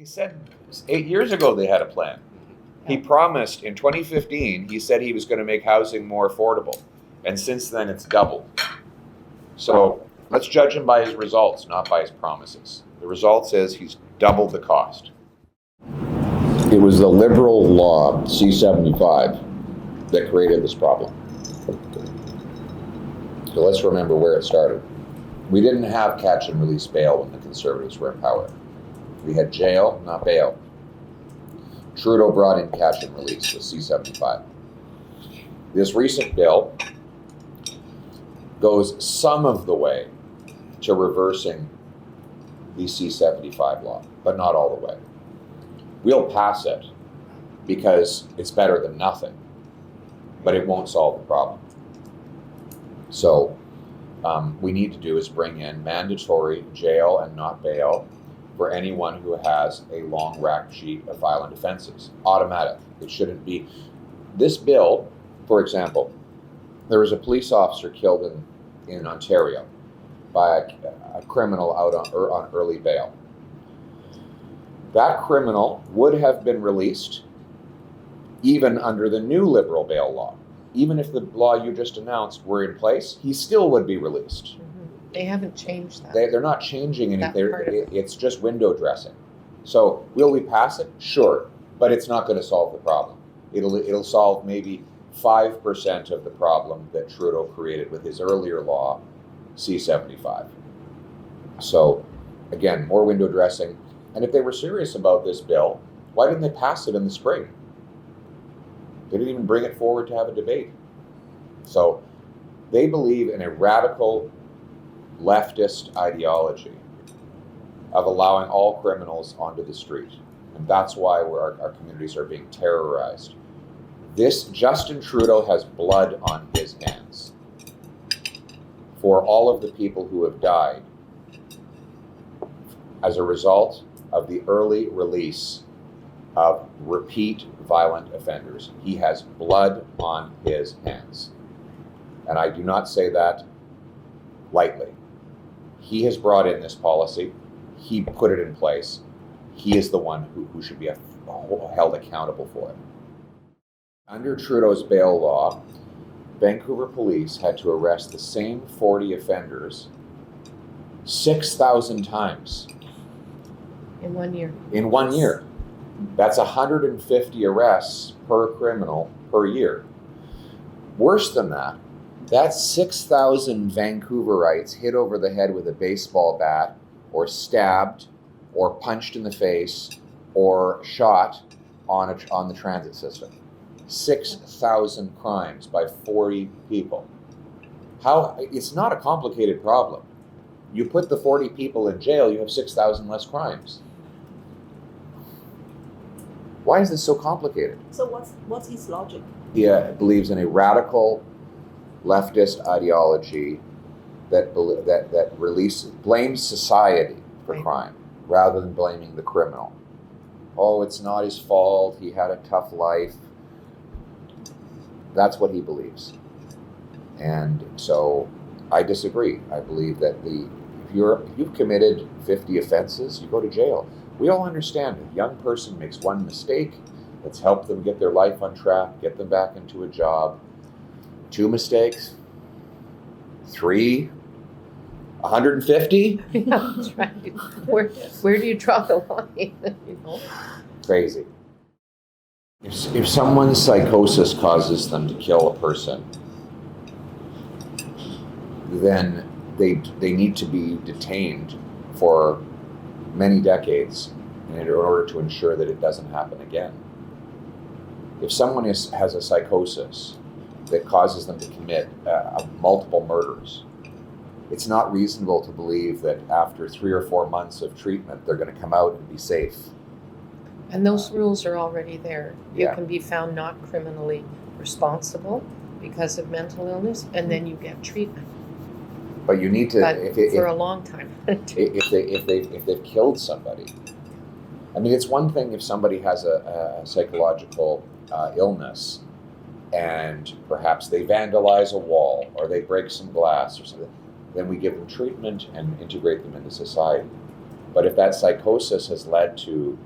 He said 8 years ago they had a plan. He promised in 2015, he said he was going to make housing more affordable. And since then, it's doubled. So let's judge him by his results, not by his promises. The result is he's doubled the cost. It was the liberal law, C-75, that created this problem. So let's remember where it started. We didn't have catch and release bail when the Conservatives were in power. We had jail, not bail. Trudeau brought in catch and release with C-75. This recent bill goes some of the way to reversing the C-75 law, but not all the way. We'll pass it because it's better than nothing, but it won't solve the problem. So we need to do is bring in mandatory jail and not bail for anyone who has a long rap sheet of violent offenses. Automatic. It shouldn't be. This bill, for example, there was a police officer killed in Ontario by a criminal out on early bail. That criminal would have been released even under the new Liberal bail law. Even if the law you just announced were in place, he still would be released. They haven't changed that. They're not changing anything. It's just window dressing. So will we pass it? Sure, but it's not going to solve the problem. It'll solve maybe 5% of the problem that Trudeau created with his earlier law, C-75. So again, more window dressing. And if they were serious about this bill, why didn't they pass it in the spring? They didn't even bring it forward to have a debate. So they believe in a radical leftist ideology of allowing all criminals onto the street. And that's why our communities are being terrorized. This Justin Trudeau has blood on his hands for all of the people who have died as a result of the early release of repeat violent offenders. He has blood on his hands. And I do not say that lightly. He has brought in this policy. He put it in place. He is the one who should be held accountable for it. Under Trudeau's bail law, Vancouver police had to arrest the same 40 offenders 6,000 times. In 1 year. In 1 year. That's 150 arrests per criminal per year. Worse than that, that's 6,000 Vancouverites hit over the head with a baseball bat, or stabbed, or punched in the face, or shot on the transit system. 6,000 crimes by 40 people. It's not a complicated problem. You put the 40 people in jail, you have 6,000 less crimes. Why is this so complicated? So what's his logic? He believes in a radical leftist ideology that blames society for crime rather than blaming the criminal. Oh, it's not his fault. He had a tough life. That's what he believes. And so I disagree. I believe that if you've committed 50 offenses, you go to jail. We all understand if a young person makes one mistake, let's help them get their life on track, get them back into a job. 2 mistakes, 3, 150? Yeah, that's right. Where do you draw the line? Crazy. If someone's psychosis causes them to kill a person, then they need to be detained for many decades in order to ensure that it doesn't happen again. If someone has a psychosis that causes them to commit multiple murders, it's not reasonable to believe that after 3 or 4 months of treatment, they're going to come out and be safe. And those rules are already there. You Yeah. can be found not criminally responsible because of mental illness, and then you get treatment. But you need to, But for a long time. if they've killed somebody. I mean, it's one thing if somebody has a psychological illness and perhaps they vandalize a wall or they break some glass or something, then we give them treatment and integrate them into society. But if that psychosis has led to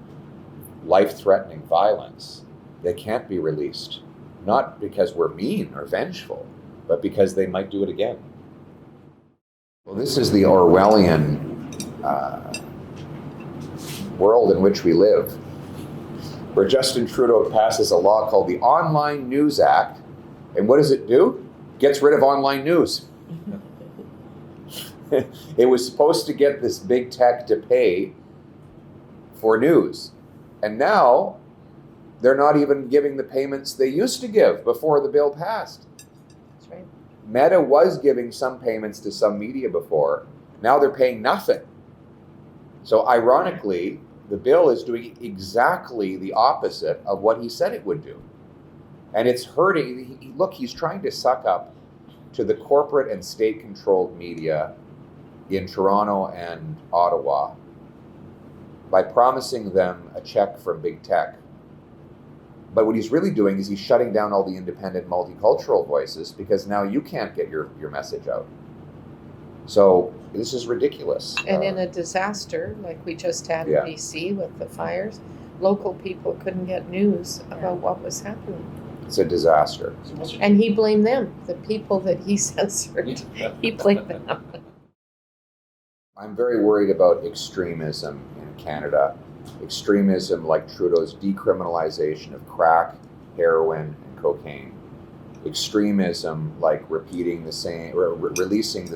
life-threatening violence, they can't be released. Not because we're mean or vengeful, but because they might do it again. Well, this is the Orwellian world in which we live, where Justin Trudeau passes a law called the Online News Act. And what does it do? Gets rid of online news. It was supposed to get this big tech to pay for news. And now they're not even giving the payments they used to give before the bill passed. That's right. Meta was giving some payments to some media before. Now they're paying nothing. So ironically, the bill is doing exactly the opposite of what he said it would do. And it's hurting. Look, he's trying to suck up to the corporate and state-controlled media in Toronto and Ottawa by promising them a check from big tech. But what he's really doing is he's shutting down all the independent multicultural voices, because now you can't get your message out. So this is ridiculous. And in a disaster like we just had in BC with the fires, local people couldn't get news about what was happening. It's a disaster. And he blamed them, the people that he censored. He blamed them. I'm very worried about extremism in Canada. Extremism like Trudeau's decriminalization of crack, heroin, and cocaine. Extremism like releasing the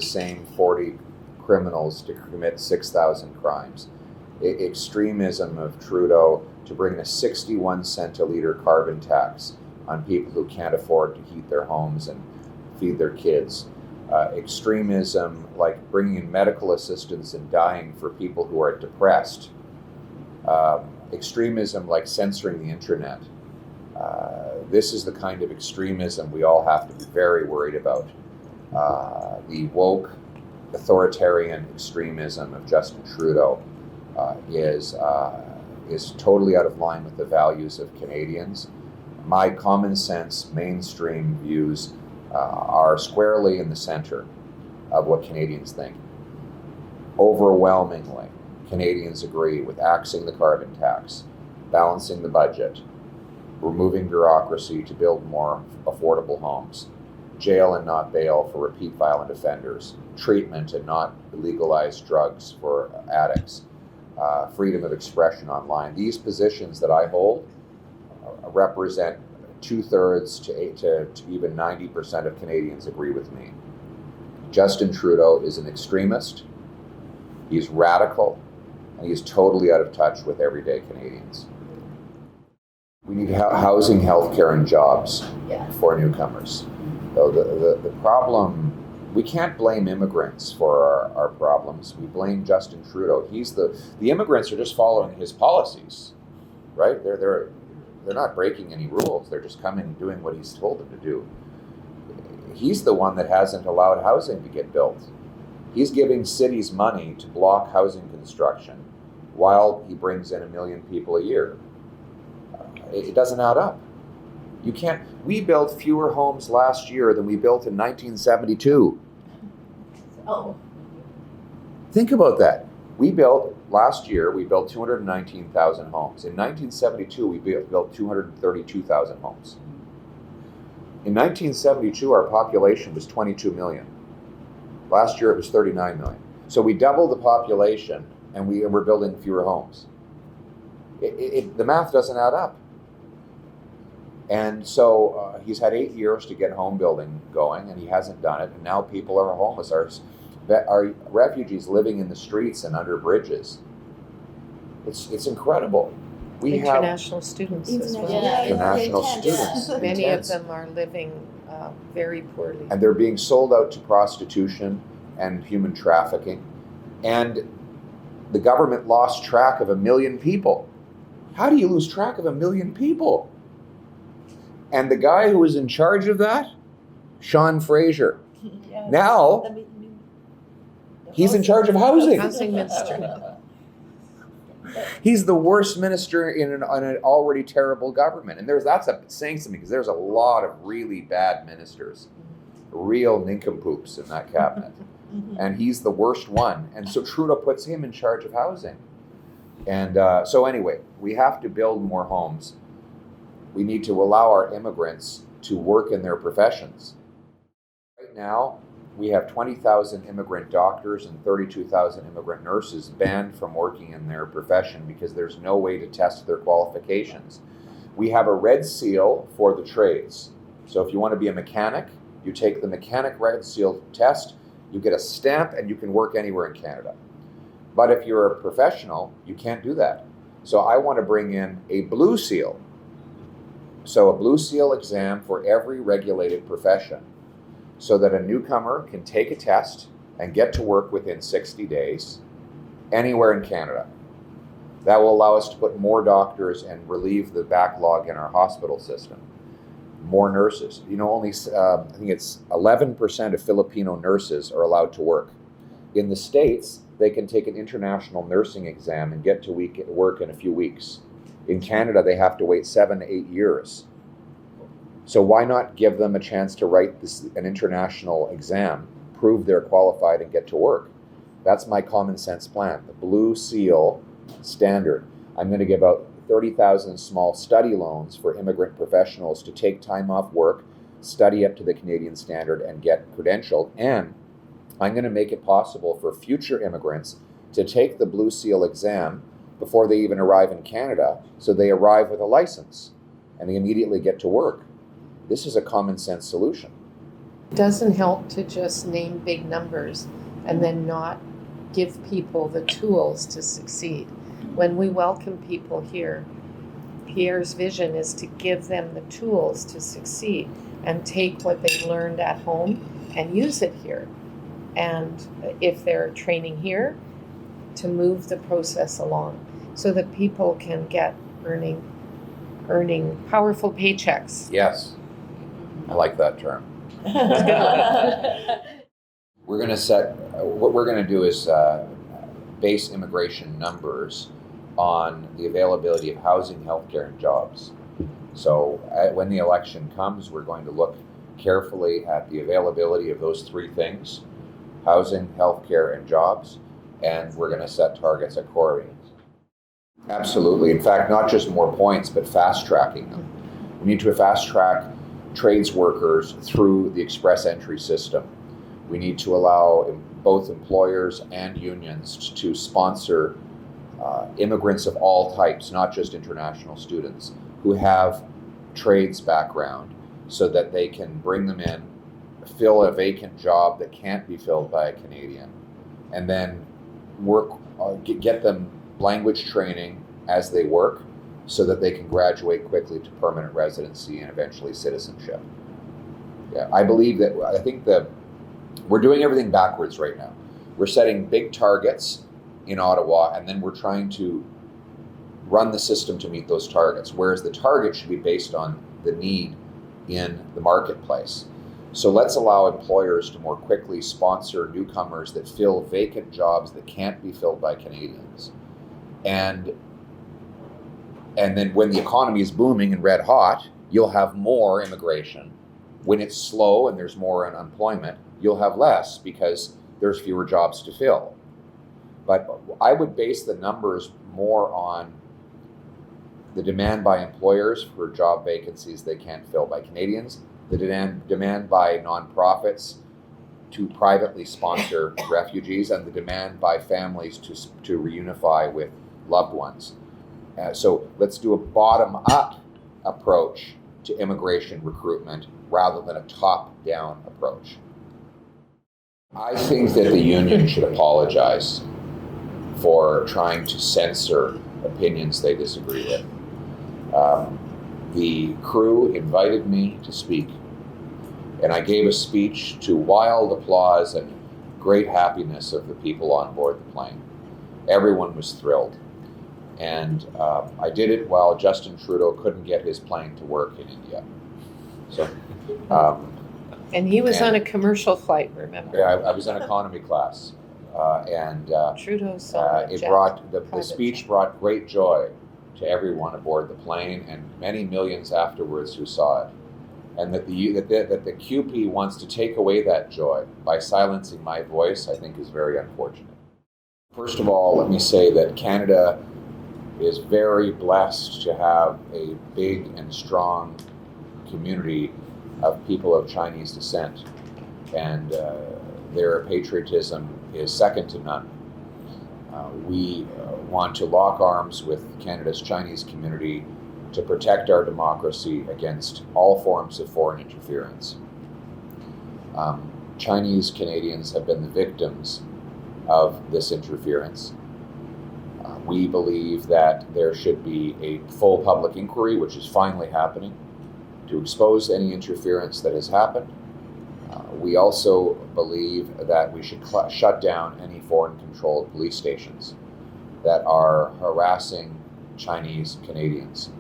same 40 criminals to commit 6,000 crimes. Extremism of Trudeau to bring a 61 cent a litre carbon tax on people who can't afford to heat their homes and feed their kids. Extremism like bringing in medical assistance and dying for people who are depressed. Extremism like censoring the internet. This is the kind of extremism we all have to be very worried about. The woke, authoritarian extremism of Justin Trudeau is totally out of line with the values of Canadians. My common sense, mainstream views are squarely in the center of what Canadians think. Overwhelmingly, Canadians agree with axing the carbon tax, balancing the budget, removing bureaucracy to build more affordable homes, jail and not bail for repeat violent offenders, treatment and not legalized drugs for addicts, freedom of expression online. These positions that I hold represent 2/3 to even 90% of Canadians agree with me. Justin Trudeau is an extremist, he's radical, and he's totally out of touch with everyday Canadians. We need housing, healthcare, and jobs for newcomers. So the problem, we can't blame immigrants for our problems. We blame Justin Trudeau. The immigrants are just following his policies, right? They're not breaking any rules. They're just coming and doing what he's told them to do. He's the one that hasn't allowed housing to get built. He's giving cities money to block housing construction while he brings in 1 million people a year. It doesn't add up. You can't. We built fewer homes last year than we built in 1972. Oh. Think about that. Last year, we built 219,000 homes. In 1972, we built 232,000 homes. In 1972, our population was 22 million. Last year, it was 39 million. So we doubled the population, and we're building fewer homes. The math doesn't add up. And so he's had 8 years to get home building going, and he hasn't done it. And now people are homeless. Our refugees living in the streets and under bridges. It's incredible. We international students as well. International students. Many of them are living very poorly. And they're being sold out to prostitution and human trafficking. And the government lost track of 1 million people. How do you lose track of 1 million people? And the guy who was in charge of that, Sean Fraser, now he's in charge of housing. Housing minister. He's the worst minister in an already terrible government. And that's saying something, because there's a lot of really bad ministers, real nincompoops in that cabinet. And he's the worst one. And so Trudeau puts him in charge of housing. And so anyway, we have to build more homes. We need to allow our immigrants to work in their professions. Right now, we have 20,000 immigrant doctors and 32,000 immigrant nurses banned from working in their profession because there's no way to test their qualifications. We have a red seal for the trades. So if you want to be a mechanic, you take the mechanic red seal test, you get a stamp, and you can work anywhere in Canada. But if you're a professional, you can't do that. So I want to bring in a blue seal. So a blue seal exam for every regulated profession, so that a newcomer can take a test and get to work within 60 days anywhere in Canada. That will allow us to put more doctors and relieve the backlog in our hospital system. More nurses. You know, only I think it's 11% of Filipino nurses are allowed to work. In the States, they can take an international nursing exam and get to work in a few weeks. In Canada, they have to wait 7 to 8 years. So why not give them a chance to write an international exam, prove they're qualified, and get to work? That's my common sense plan. The blue seal standard. I'm going to give out 30,000 small study loans for immigrant professionals to take time off work, study up to the Canadian standard, and get credentialed. And I'm going to make it possible for future immigrants to take the blue seal exam before they even arrive in Canada, so they arrive with a license and they immediately get to work. This is a common sense solution. It doesn't help to just name big numbers and then not give people the tools to succeed. When we welcome people here, Pierre's vision is to give them the tools to succeed and take what they've learned at home and use it here. And if they're training here, to move the process along so that people can get earning powerful paychecks. Yes, I like that term. We're going to set, what we're going to do is base immigration numbers on the availability of housing, healthcare, and jobs. So when the election comes, we're going to look carefully at the availability of those three things: housing, healthcare, and jobs, and we're going to set targets accordingly. Absolutely. In fact, not just more points, but fast tracking them. We need to fast track trades workers through the express entry system. We need to allow both employers and unions to sponsor immigrants of all types, not just international students, who have trades background, so that they can bring them in, fill a vacant job that can't be filled by a Canadian, and then get them language training as they work, so that they can graduate quickly to permanent residency and eventually citizenship. Yeah, I think we're doing everything backwards right now. We're setting big targets in Ottawa, and then we're trying to run the system to meet those targets, whereas the target should be based on the need in the marketplace. So let's allow employers to more quickly sponsor newcomers that fill vacant jobs that can't be filled by Canadians. And then when the economy is booming and red hot, you'll have more immigration. When it's slow and there's more unemployment, you'll have less because there's fewer jobs to fill. But I would base the numbers more on the demand by employers for job vacancies they can't fill by Canadians, the demand by nonprofits to privately sponsor refugees, and the demand by families to reunify with loved ones. So let's do a bottom-up approach to immigration recruitment rather than a top-down approach. I think that the union should apologize for trying to censor opinions they disagree with. The crew invited me to speak, and I gave a speech to wild applause and great happiness of the people on board the plane. Everyone was thrilled. And I did it while Justin Trudeau couldn't get his plane to work in India. So, and he was on a commercial flight, remember? Yeah, I was in economy class. Trudeau saw the speech brought great joy to everyone aboard the plane and many millions afterwards who saw it. And that the QP wants to take away that joy by silencing my voice, I think is very unfortunate. First of all, let me say that Canada is very blessed to have a big and strong community of people of Chinese descent, and their patriotism is second to none. We want to lock arms with Canada's Chinese community to protect our democracy against all forms of foreign interference. Chinese Canadians have been the victims of this interference. We believe that there should be a full public inquiry, which is finally happening, to expose any interference that has happened. We also believe that we should shut down any foreign-controlled police stations that are harassing Chinese Canadians.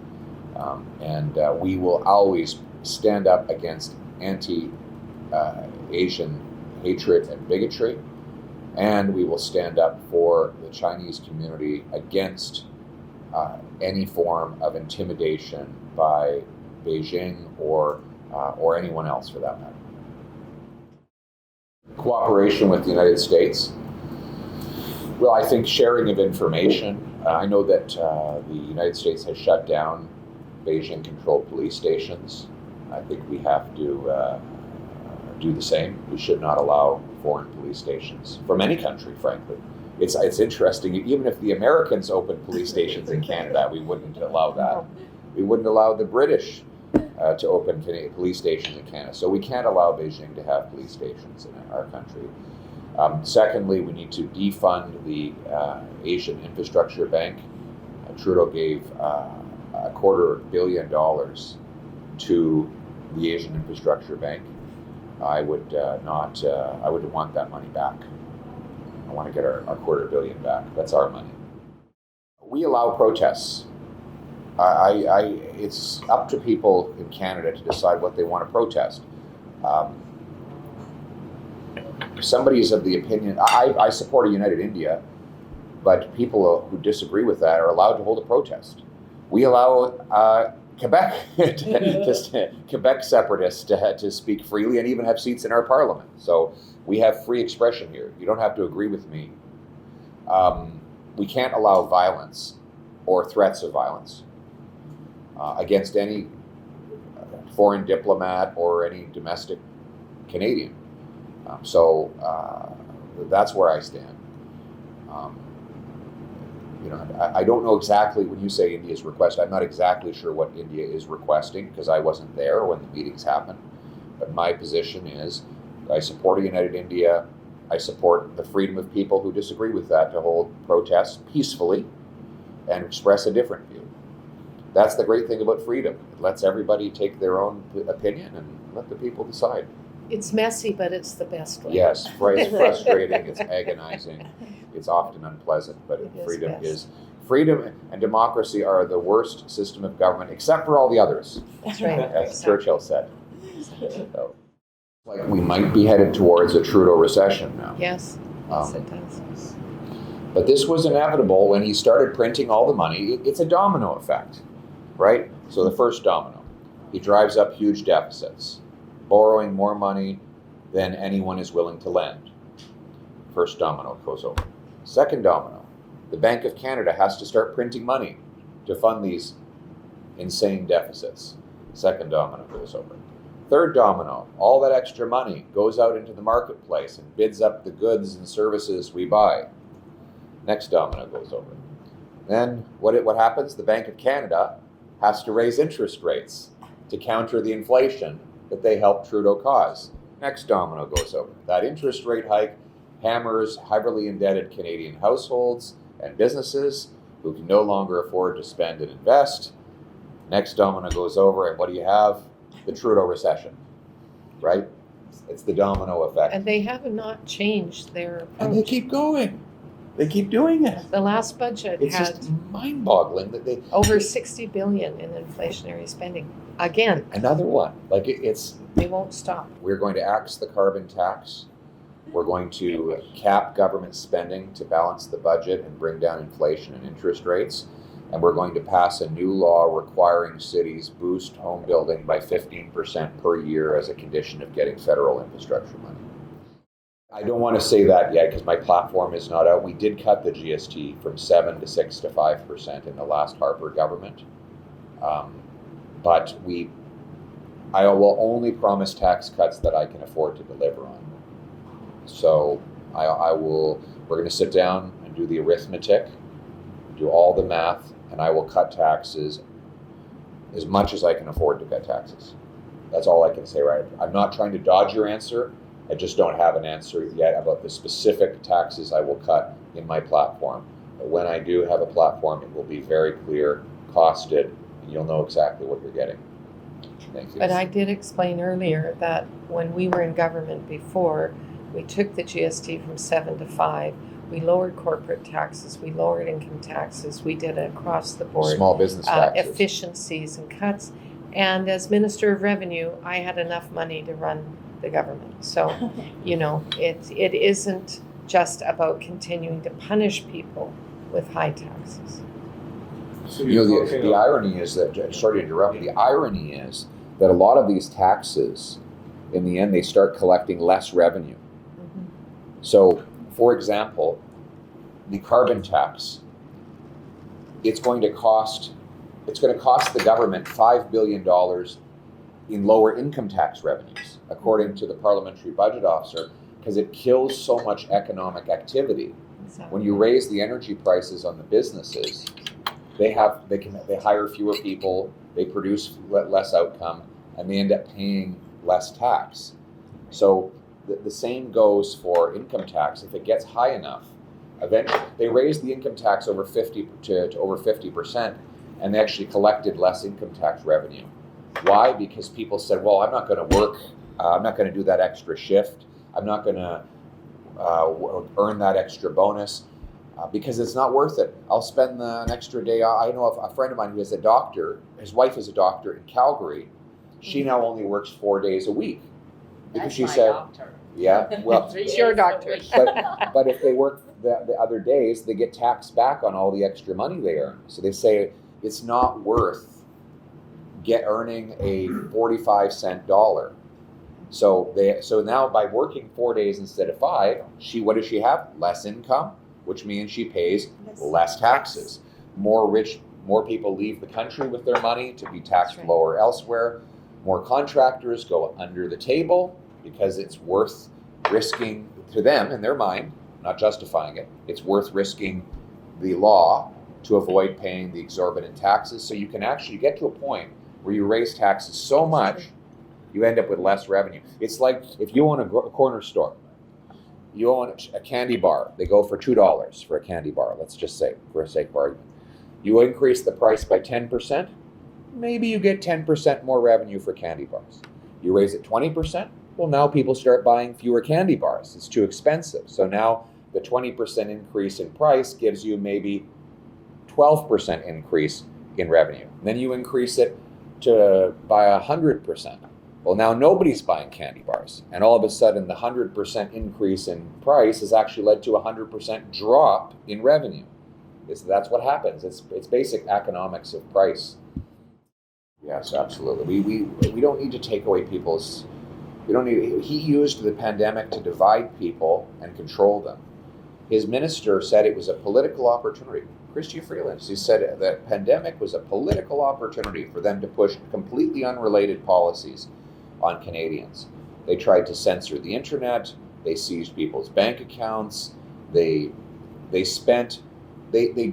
And we will always stand up against anti-Asian hatred and bigotry, and we will stand up for the Chinese community against any form of intimidation by Beijing or anyone else for that matter. Cooperation with the United States. Well, I think sharing of information. I know that the United States has shut down Beijing-controlled police stations. I think we have to do the same. We should not allow foreign police stations from any country, frankly. It's interesting. Even if the Americans opened police stations in Canada, we wouldn't allow that. We wouldn't allow the British to open police stations in Canada. So we can't allow Beijing to have police stations in our country. Secondly, we need to defund the Asian Infrastructure Bank. Trudeau gave $250 million to the Asian Infrastructure Bank. I would not. I would want that money back. I want to get our $250 million back. That's our money. We allow protests. It's up to people in Canada to decide what they want to protest. Somebody is of the opinion, I support a united India, but people who disagree with that are allowed to hold a protest. We allow Quebec, Quebec separatists to speak freely and even have seats in our parliament. So we have free expression here. You don't have to agree with me. We can't allow violence or threats of violence against any foreign diplomat or any domestic Canadian. So that's where I stand. I don't know exactly, when you say India's request, I'm not exactly sure what India is requesting because I wasn't there when the meetings happened. But my position is I support a united India. I support the freedom of people who disagree with that to hold protests peacefully and express a different view. That's the great thing about freedom. It lets everybody take their own opinion and let the people decide. It's messy, but it's the best way. Yes, it's frustrating, it's agonizing, it's often unpleasant, but freedom and democracy are the worst system of government, except for all the others, That's right. as Churchill said. So, like we might be headed towards a Trudeau recession now. Yes, yes it does. But this was inevitable when he started printing all the money. It's a domino effect, right? So the first domino, he drives up huge deficits, borrowing more money than anyone is willing to lend. First domino goes over. Second domino, the Bank of Canada has to start printing money to fund these insane deficits. Second domino goes over. Third domino, all that extra money goes out into the marketplace and bids up the goods and services we buy. Next domino goes over. Then what happens? The Bank of Canada has to raise interest rates to counter the inflation that they helped Trudeau cause. Next domino goes over. That interest rate hike hammers heavily indebted Canadian households and businesses who can no longer afford to spend and invest. Next domino goes over, and what do you have? The Trudeau recession, right? It's the domino effect. And they have not changed their approach. And they keep going. They keep doing it. The last budget It's had just mind-boggling that they... over $60 billion in inflationary spending. Again, Another one. Like it's... they won't stop. We're going to axe the carbon tax. We're going to cap government spending to balance the budget and bring down inflation and interest rates. And we're going to pass a new law requiring cities boost home building by 15% per year as a condition of getting federal infrastructure money. I don't want to say that yet because my platform is not out. We did cut the GST from 7 to 6 to 5% in the last Harper government. But I will only promise tax cuts that I can afford to deliver on. So we're going to sit down and do the arithmetic, do all the math, and I will cut taxes as much as I can afford to cut taxes. That's all I can say, right? I'm not trying to dodge your answer. I just don't have an answer yet about the specific taxes I will cut in my platform. But when I do have a platform, it will be very clear, costed, and you'll know exactly what you're getting. Thank you. But I did explain earlier that when we were in government before, we took the GST from 7 to 5. We lowered corporate taxes. We lowered income taxes. We did it across the board. Small business taxes. Efficiencies and cuts. And as Minister of Revenue, I had enough money to run the government. So, it isn't just about continuing to punish people with high taxes. So The irony is that, sorry to interrupt, the irony is that a lot of these taxes, in the end, they start collecting less revenue. Mm-hmm. So, for example, the carbon tax, it's going to cost the government $5 billion in lower income tax revenues, according to the parliamentary budget officer, because it kills so much economic activity. Exactly. When you raise the energy prices on the businesses, they hire fewer people, they produce less outcome, and they end up paying less tax. So the same goes for income tax. If it gets high enough, eventually they raise the income tax over 50 to over 50%, and they actually collected less income tax revenue. Why? Because people said, well, I'm not going to work, I'm not going to do that extra shift, I'm not going to earn that extra bonus, because it's not worth it. I'll spend an extra day. I know a friend of mine who is a doctor, his wife is a doctor in Calgary, she now only works 4 days a week. Because That's she my said, doctor. yeah, well, It's your doctor. but if they work the other days, they get taxed back on all the extra money they earn. So they say it's not worth earning a 45-cent dollar. So now by working 4 days instead of 5, what does she have? Less income, which means she pays less taxes. More people leave the country with their money to be taxed Right. lower elsewhere. More contractors go under the table because it's worth risking to them in their mind, not justifying it. It's worth risking the law to avoid paying the exorbitant taxes. So you can actually get to a point where you raise taxes so much, you end up with less revenue. It's like if you own a corner store, you own a candy bar, they go for $2 for a candy bar, let's just say, for a sake of argument. You increase the price by 10%, maybe you get 10% more revenue for candy bars. You raise it 20%, well, now people start buying fewer candy bars. It's too expensive. So now the 20% increase in price gives you maybe 12% increase in revenue. And then you increase it by 100%. Well, now nobody's buying candy bars. And all of a sudden, the 100% increase in price has actually led to a 100% drop in revenue. That's what happens. It's basic economics of price. Yes, absolutely. We don't need to take away people's. He used the pandemic to divide people and control them. His minister said it was a political opportunity. Chrystia Freeland, he said that pandemic was a political opportunity for them to push completely unrelated policies on Canadians. They tried to censor the internet. They seized people's bank accounts. They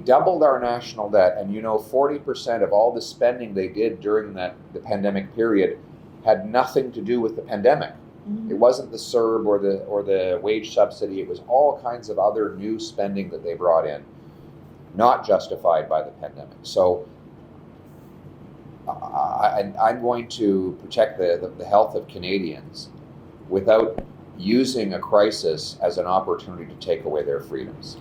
doubled our national debt, and 40% of all the spending they did during the pandemic period had nothing to do with the pandemic. Mm-hmm. It wasn't the CERB or the wage subsidy. It was all kinds of other new spending that they brought in, not justified by the pandemic. So I'm going to protect the health of Canadians without using a crisis as an opportunity to take away their freedoms.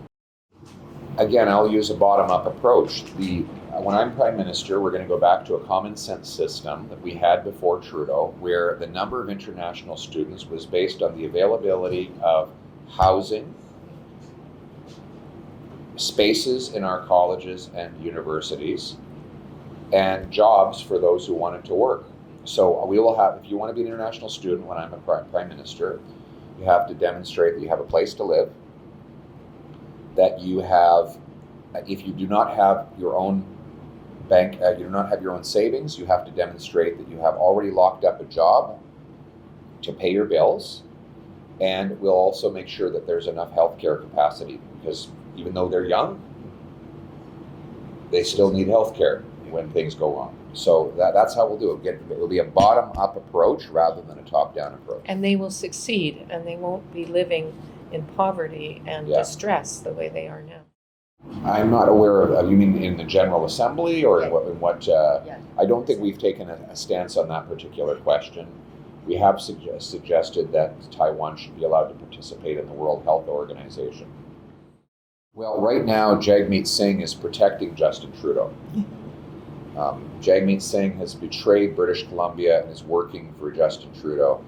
Again, I'll use a bottom-up approach. When I'm Prime Minister, we're going to go back to a common sense system that we had before Trudeau, where the number of international students was based on the availability of housing, spaces in our colleges and universities, and jobs for those who wanted to work. So we will have, if you want to be an international student when I'm a Prime Minister, You have to demonstrate that you have a place to live, that you have, if you do not have your own bank, you do not have your own savings, you have to demonstrate that you have already locked up a job to pay your bills. And we'll also make sure that there's enough healthcare capacity, because even though they're young, they still need healthcare when things go wrong. So that's how we'll do it. It'll be a bottom-up approach rather than a top-down approach. And they will succeed, and they won't be living in poverty and distress the way they are now. I'm not aware of, you mean in the General Assembly or in what Yeah. I don't think we've taken a stance on that particular question. We have suggested that Taiwan should be allowed to participate in the World Health Organization. Well, right now, Jagmeet Singh is protecting Justin Trudeau. Jagmeet Singh has betrayed British Columbia and is working for Justin Trudeau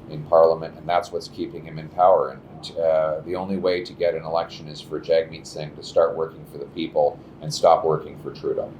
in Parliament, and that's what's keeping him in power. And the only way to get an election is for Jagmeet Singh to start working for the people and stop working for Trudeau.